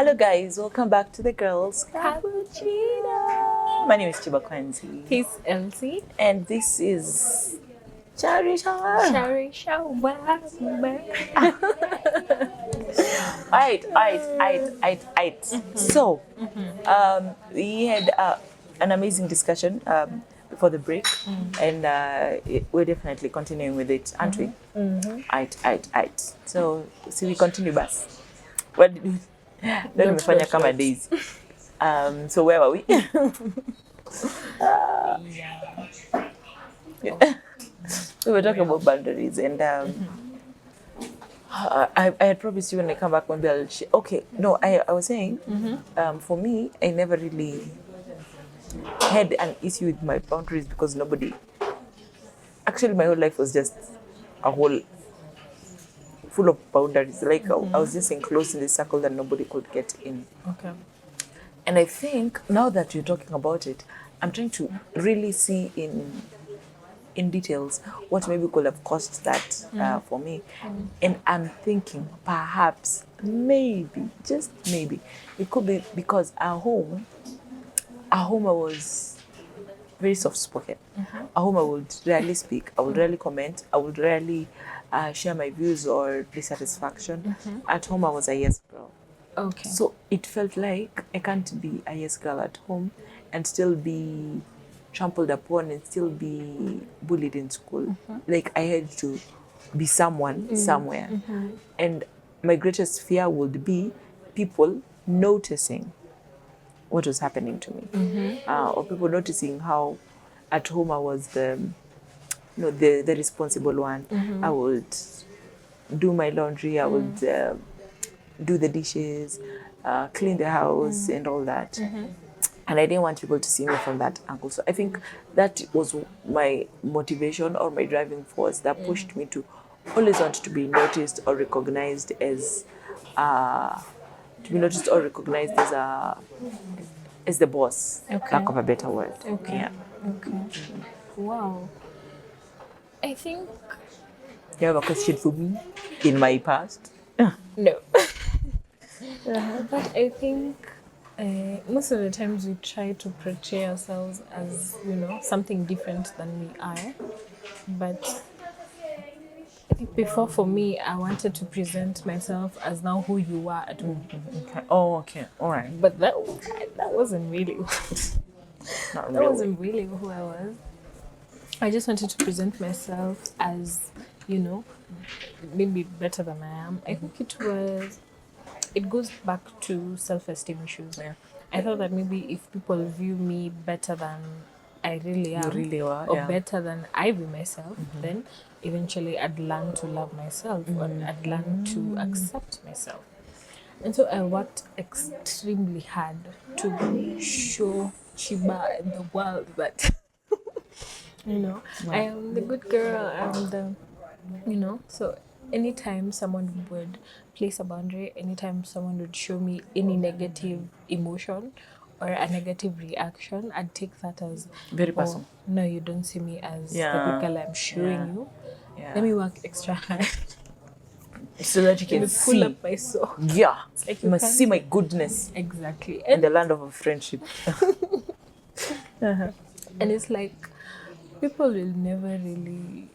Hello guys, welcome back to the Girls Cappuccino. My name is Chiba Kwanzi. He's Elsie. And this is Cherry Shower. Aight. So, we had an amazing discussion before the break, and we're definitely continuing with it, aren't we? Aight. So, we continue, bus. What did we? Don't me kama days. So where were we? We were talking about boundaries, and I had promised you when I come back, maybe I'll share. Okay, no, I was saying, for me, I never really had an issue with my boundaries because nobody. Actually, my whole life was just a whole full of boundaries. Like I was just enclosed in this circle that nobody could get in. Okay. And I think now that you're talking about it, I'm trying to really see in details what maybe could have caused that for me. And I'm thinking perhaps, maybe, just maybe, it could be because at home I was very soft-spoken. At home I would rarely speak, I would rarely comment, I would rarely share my views or dissatisfaction. At home I was a yes girl. Okay. So it felt like I can't be a yes girl at home and still be trampled upon and still be bullied in school. Like I had to be someone somewhere. And my greatest fear would be people noticing what was happening to me. Or people noticing how at home I was the responsible one. I would do my laundry, I would do the dishes, clean the house and all that. And I didn't want people to see me from that angle. So I think that was my motivation or my driving force that pushed me to always want to be noticed or recognized as as the boss, lack of a better word. Okay. Yeah. Okay. Wow. I think You have a question for me in my past? no. But I think most of the times we try to portray ourselves as, something different than we are. But I think before, for me, I wanted to present myself as now who you are at home. Okay. Oh, okay. All right. But that wasn't really Not that really. wasn't really who I was. I just wanted to present myself as, maybe better than I am. I think it goes back to self-esteem issues. Yeah. I thought that maybe if people view me better than I really am, You really are, or yeah. better than I view myself, then eventually I'd learn to love myself, or I'd learn to accept myself. And so I worked extremely hard to show Chiba and the world that, I am the good girl, I'm the, so anytime someone would place a boundary, anytime someone would show me any negative emotion or a negative reaction, I'd take that as Very personal. No, you don't see me as the Yeah. good girl I'm showing you. Yeah. Let me work extra hard. So that you Let can me see. pull up my soul. Yeah. Like You must see my goodness Exactly. in the land of friendship. And it's like people will never really,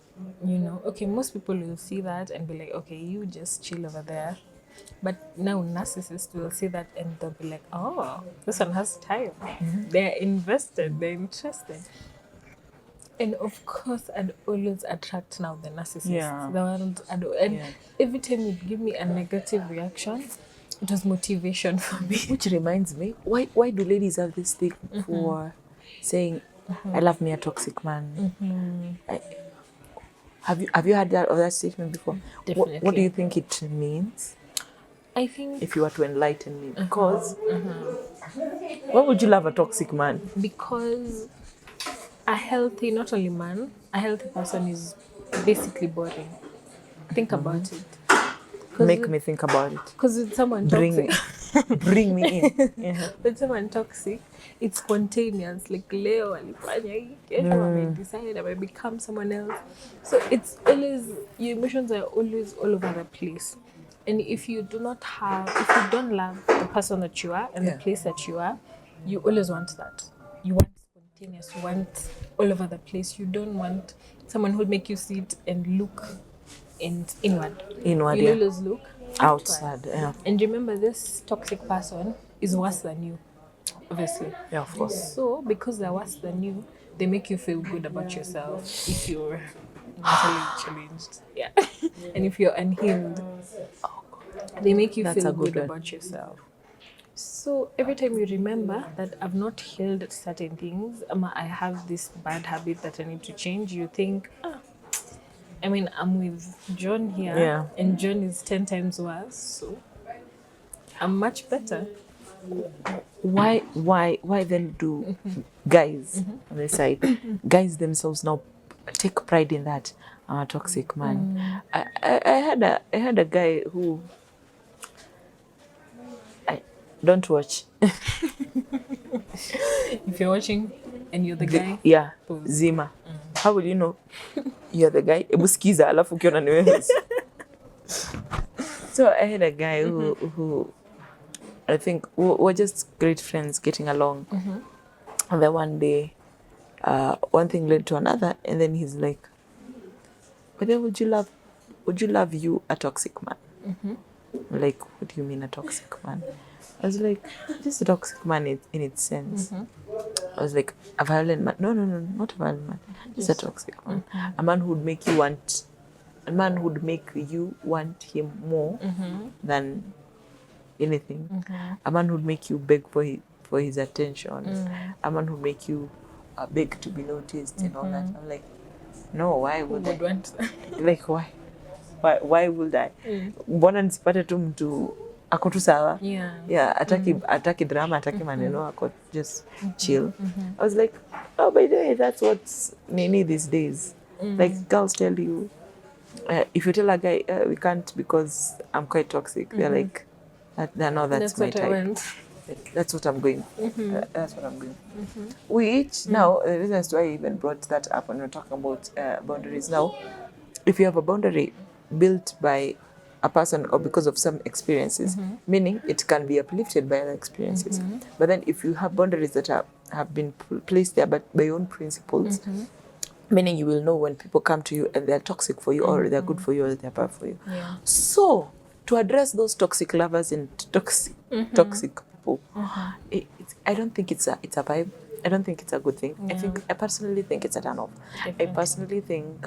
okay, most people will see that and be like, okay, you just chill over there. But now narcissists will see that and they'll be like, oh, this one has time. They're invested, they're interested. And of course, I'd always attract now the narcissists. Yeah. The ones and every time you'd give me a negative reaction, it was motivation for me. Which reminds me, why do ladies have this thing for saying, I love me a toxic man? Have you heard that statement before? Definitely. What do you think it means? I think If you were to enlighten me, because why would you love a toxic man? because a healthy, not only man, a healthy person is basically boring. Think about it. Make me think about it. Because with someone Bring me in. with someone toxic, it's spontaneous. Like Leo and I may decide I may become someone else. So it's always, your emotions are always all over the place. And if you don't love the person that you are and the Yeah. place that you are, you always want that. You want spontaneous, you want all over the place. You don't want someone who'll make you sit and look inward. Inward, You'll yeah. always look Outside, yeah. And remember, this toxic person is worse than you, obviously. Yeah, of course. So, because they're worse than you, they make you feel good about yourself if you're mentally challenged. Yeah. And if you're unhealed, they make you That's feel a good good one. about yourself. So every time you remember that I've not healed certain things, I have this bad habit that I need to change, you think, I'm with John here, Yeah. and John is 10 times worse, so I'm much better. Why then do guys on the side, guys themselves now take pride in that? I'm a toxic man. I had a guy who I don't watch. If you're watching and you're the guy, Yeah, pause. Zima. How will you know you're the guy? Ebu skiza alafu ukiona ni wewe. So I had a guy who I think we're just great friends getting along. And then one day, one thing led to another, and then he's like, "But then would you love you a toxic man?" I'm like, what do you mean a toxic man? I was like, just a toxic man in its sense. I was like, a violent man? No, not a violent man. Just a toxic man. A man who would make you want him more than anything. A man who would make you beg for his attention. A man who would make you beg to be noticed and all that. I'm like, no, why would I? want Like, why? Why would I? Mbona nisipate tu mtu ako tu sawa? Yeah, ataki drama, ataki maneno, ako just chill. I was like, oh, by the way, that's what's nini these days. Like, girls tell you, if you tell a guy, we can't because I'm quite toxic, they're like, that's my type. That's what I'm going. That's what I'm doing. Which now, the reason as to why I even brought that up when we're talking about boundaries now, if you have a boundary built by a person or because of some experiences, meaning it can be uplifted by other experiences. But then if you have boundaries that have been placed there but by your own principles, meaning you will know when people come to you and they're toxic for you or they're good for you or they're bad for you. Yeah. So to address those toxic lovers and toxic people, I don't think it's a vibe. I don't think it's a good thing. I personally think it's a turn off. I personally think,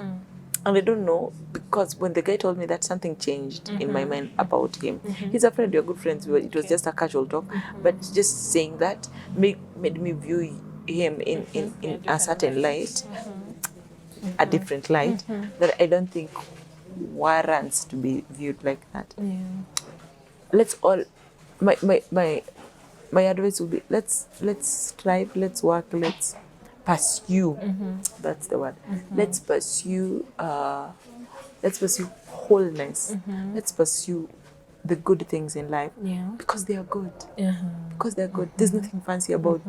and I don't know, because when the guy told me that, something changed in my mind about him. He's a friend, we're good friends. It was just a casual talk, but just saying that made me view him in a certain light, a different light, that I don't think warrants to be viewed like that. Yeah. Let's all, my advice would be, let's strive, let's work, let's pursue. That's the word. Let's pursue wholeness. Let's pursue the good things in life, because they are good. Because they're good. There's nothing fancy about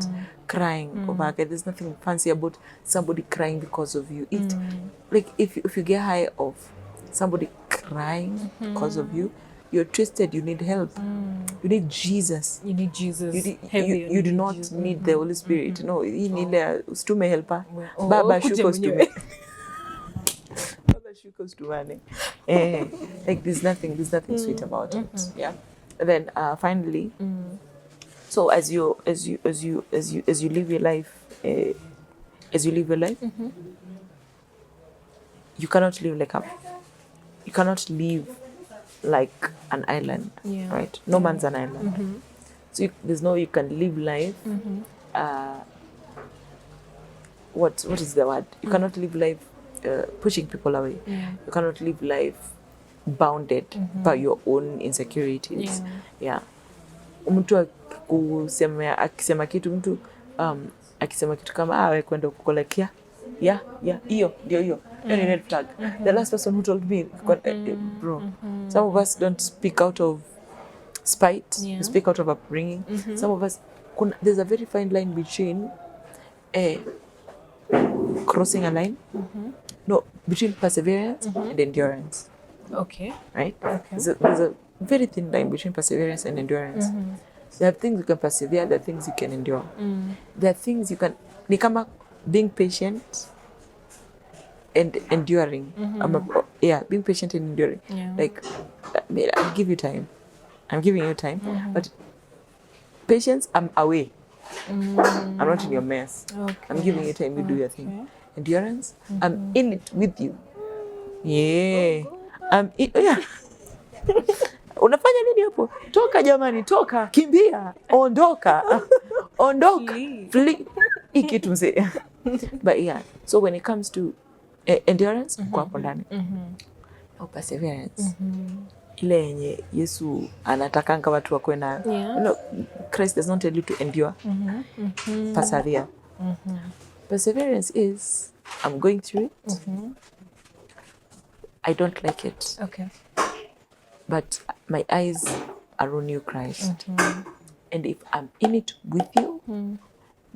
crying over a guy. There's nothing fancy about somebody crying because of you. It like if you get high of somebody crying because of you, you're twisted. You need help. You need Jesus. You need Jesus. You do not need the Holy Spirit. No, you need ustume helper. Baba shuko ustume. Baba shuko ustumane. Like there's nothing sweet about it. Yeah. And then finally, so as you live your life, you cannot live like an island, right? No man's an island. So you can live life. What is the word? You cannot live life pushing people away. You cannot live life bounded by your own insecurities. Mtu akisema kitu kama wewe kwenda kukolekea hiyo ndio any red flag. The last person who told me, bro, some of us don't speak out of spite, we speak out of upbringing. Some of us, there's a very fine line between crossing a line, no, between perseverance and endurance. Okay. Right? Okay. very thin line between perseverance and endurance. There are things you can persevere, there are things you can endure. There are things you can, ni kama being patient and enduring. Being patient and enduring. Yeah. Like, I'll give you time. I'm giving you time. But patience, I'm away. I'm not in your mess. Okay. I'm giving you time, you do your thing. Endurance, I'm in it with you. Yeah. Unafanya nini hapo? Toka jamani, toka, kimbia, ondoka. Ondoka. Flee. Ikitu mzee. But yeah, so when it comes to endurance, kwa hapo ndani. Or perseverance. Ile yenye Yesu anatakanga watu wakuwe nayo. You know, Christ does not tell you to endure. Persevere. Perseverance is, I'm going through it. I don't like it. Okay. But my eyes are on you, Christ. And if I'm in it with you,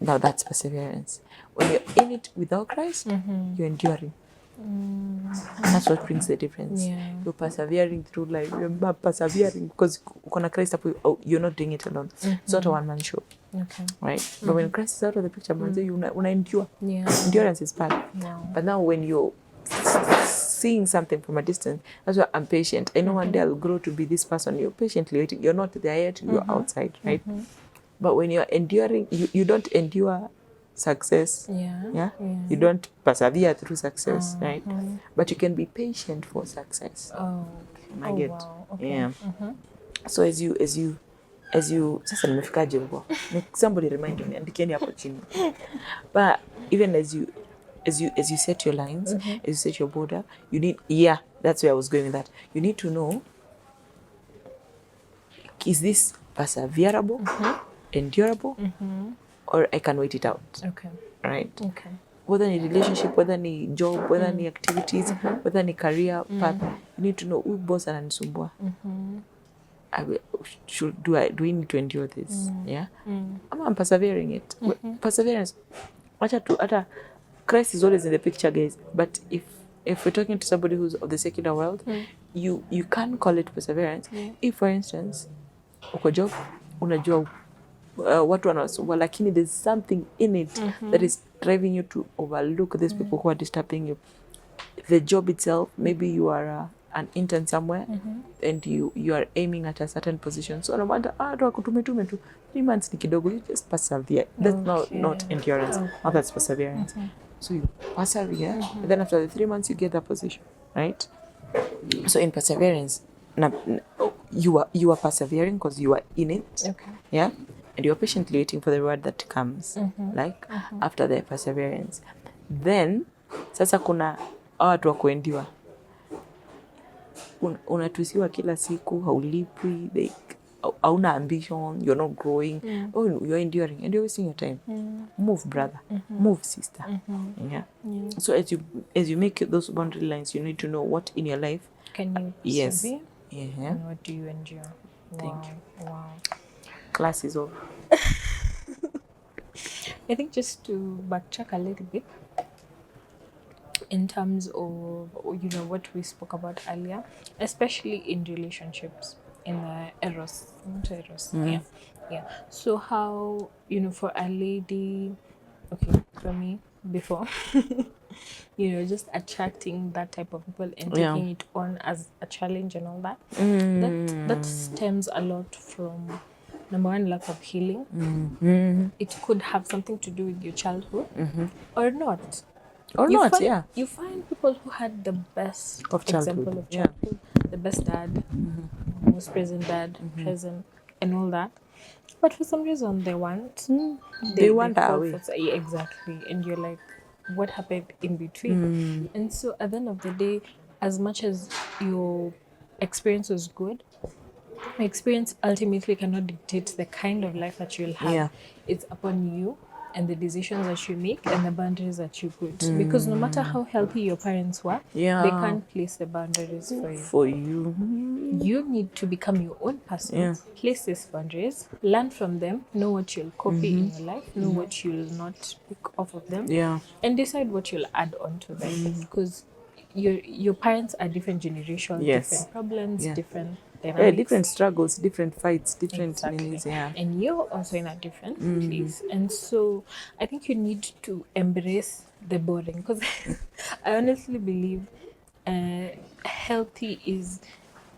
now that's perseverance. When you're in it without Christ, you're enduring. And that's what brings the difference. Yeah. You're persevering through life. You're persevering because ukona Christ, you're not doing it alone. It's not a one-man show. Okay. Right? But when Christ is out of the picture, you endure. Yeah. Endurance is part. Wow. But now when you're seeing something from a distance, that's why I'm patient. I know one day I'll grow to be this person. You're patiently waiting. You're not there yet, you're outside, right? But when you're enduring, you don't endure success. Yeah? You don't persevere through success, right? But you can be patient for success. Oh, okay. I get. Wow. Okay. Yeah. So as you sasa nimefikaje huko? Somebody remind me, andikeni hapo chini. But even as you set your lines, as you set your border, you need, that's where I was going with that. You need to know, is this perseverable, endurable, or I can wait it out. Okay. Right? Okay. Whether ni relationship, whether ni job, whether ni activities, whether ni career path, you need to know, huyu boss ananisumbua. Do we need to endure this? Yeah? I'm persevering it. Perseverance. Hata Christ is always in the picture, guys. But if we're talking to somebody who's of the secular world, you can't call it perseverance. If, for instance, uko job, unajua watu wanasumbua, lakini there's something in it that is driving you to overlook these people who are disturbing you. The job itself, maybe you are an intern somewhere and you are aiming at a certain position. So no matter, tukutume tu 3 months ni kidogo, you just persevere. That's not endurance. Now that's perseverance. So you persevere, and then after the 3 months you get that position, right? So in perseverance, you are persevering because you are in it. Okay. Yeah. And you're patiently waiting for the reward that comes, after the perseverance. Then, sasa kuna watu wa kuendiwa. Unatusiwa kila siku, haulipwi, hauna ambition, you're not growing. You're enduring, and you're wasting your time. Move, brother. Move, sister. Yeah. So as you make those boundary lines, you need to know what in your life can you persevere? Yeah. And what do you endure? Thank you. Wow. Class is over. I think just to backtrack a little bit in terms of, what we spoke about earlier, especially in relationships, in eros, not eros. Yeah. So how, for a lady, okay, for me, before, just attracting that type of people and taking it on as a challenge and all that, that stems a lot from, number one, lack of healing. It could have something to do with your childhood, or not. You find people who had the best example of childhood, the best dad, most present dad, present, and all that. But for some reason, they wander away. Exactly. And you're like, what happened in between? And so at the end of the day, as much as your experience was good, experience ultimately cannot dictate the kind of life that you'll have. It's upon you and the decisions that you make and the boundaries that you put. Because no matter how healthy your parents were, they can't place the boundaries for you. You need to become your own person. Place these boundaries, learn from them, know what you'll copy in your life, know what you'll not pick off of them, and decide what you'll add on to them. Because your parents are different generations, different problems, different dynamics. Different struggles, different fights, different Exactly. meanings, yeah. And you're also in a different place. And so I think you need to embrace the boring, because I honestly believe healthy is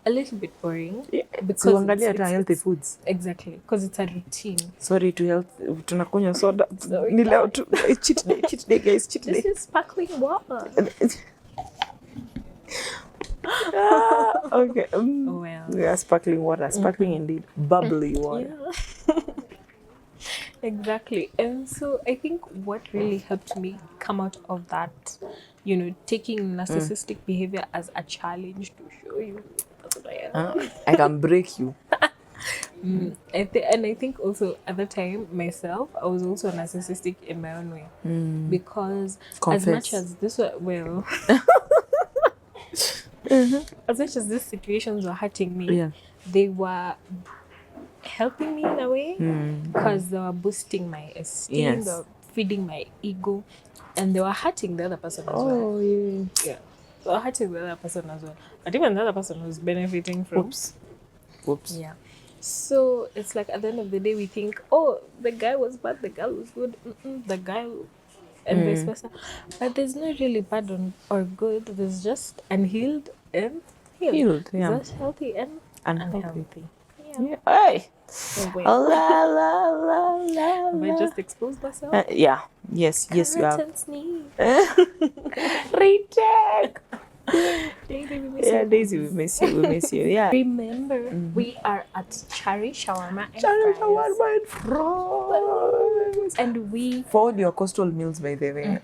a little bit boring because Siuangalia hata healthy foods. Exactly, because it's a routine. Sorry to health, tunakunywa soda. Sorry, Ni leo tu, cheat day guys, cheat This day. is sparkling water. Okay. Well. Yeah, sparkling water, sparkling indeed, bubbly water. Yeah. Exactly. And so I think what really helped me come out of that, taking narcissistic behavior as a challenge to show you that's what I am. I can break you. And I think also at the time myself, I was also narcissistic in my own way, because as much as this were as much as these situations were hurting me, they were helping me in a way, because they were boosting my esteem, they were feeding my ego, and they were hurting the other person as well. Yeah, they were hurting the other person as well. But even the other person was benefiting from. Whoops. Yeah. So it's like at the end of the day, we think, oh, the guy was bad, the girl was good, the guy, and vice versa. But there's no really bad or good. There's just unhealed and healed. Yeah. There's healthy and unhealthy. Yeah. Hey. So wait. La la la la. Have I just exposed myself? Yeah. Yes, you have. Carrots and sneeze. Retake. Daisy, we miss Yeah, you. Daisy, we miss you. We miss you. Yeah. Remember, we are at Cherry Shawarma and Cherry Fries. shawarma and fries. And we... For all your coastal meals, by the way.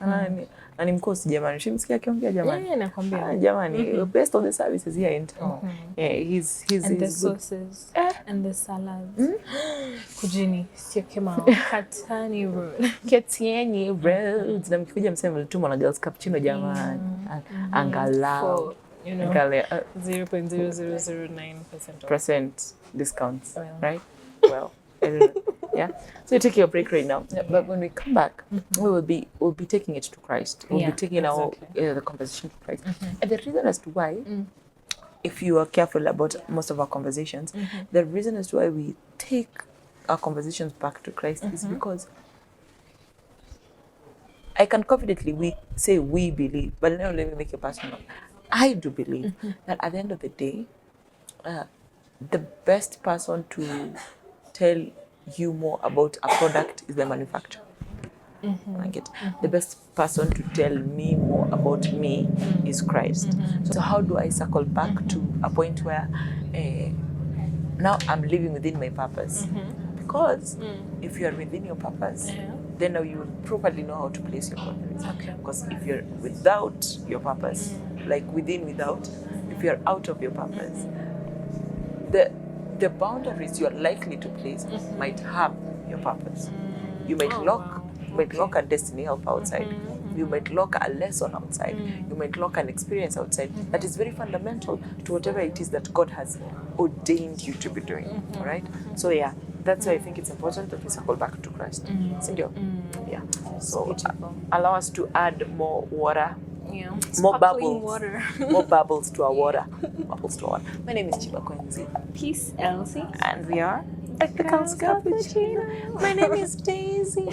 And in course, jamani. Shimsikia akiongea jamani. Yeah, nakwambia. Jamani. Best of the services here in town. Yeah, he's and the good. sauces and the salads. Kujini, sio kemao. Katani Road. Ketieni Roads. Na mkikuja msema mlitumwa na Girls Cappuccino jamani. Angalau. For, 0.0009% discounts, Well. right? Well, I don't know. Yeah. So you take your break right now. Yeah, but when we come back, we'll be taking it to Christ. We'll be taking the conversation to Christ. And the reason as to why, if you are careful about most of our conversations, the reason as to why we take our conversations back to Christ is because I can confidently say we believe, but now let me make it personal. I do believe that at the end of the day, the best person to tell you more about a product is the manufacturer. The best person to tell me more about me is Christ. So how do I circle back to a point where now I'm living within my purpose? Because if you are within your purpose, then now you will properly know how to place your boundaries. Because if you're without your purpose, like without, if you're out of your purpose, the boundaries you're likely to place might have your purpose. You might lock a destiny help outside. You might lock a lesson outside. You might lock an experience outside that is very fundamental to whatever it is that God has ordained you to be doing. All right? So yeah, that's why I think it's important that we circle back to Christ. Sindio? Yeah. So allow us to add more water. Yeah. More Sparkling bubbles. water. More bubbles to our water. Bubbles to our water. My name is Chiba Kwenzi. Peace, Elsie. And we are at the Girls Cappuccino. My name is Daisy.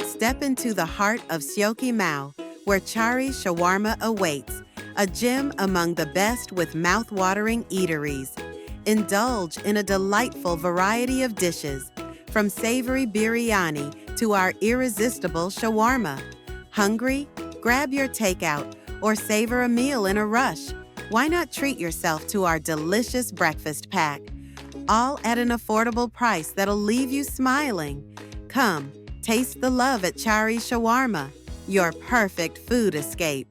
Step into the heart of Sioki Mao, where Chari Shawarma awaits, a gem among the best with mouth-watering eateries. Indulge in a delightful variety of dishes, from savory biryani to our irresistible shawarma. Hungry? Grab your takeout or savor a meal in a rush. Why not treat yourself to our delicious breakfast pack? All at an affordable price that'll leave you smiling. Come, taste the love at Chari Shawarma, your perfect food escape.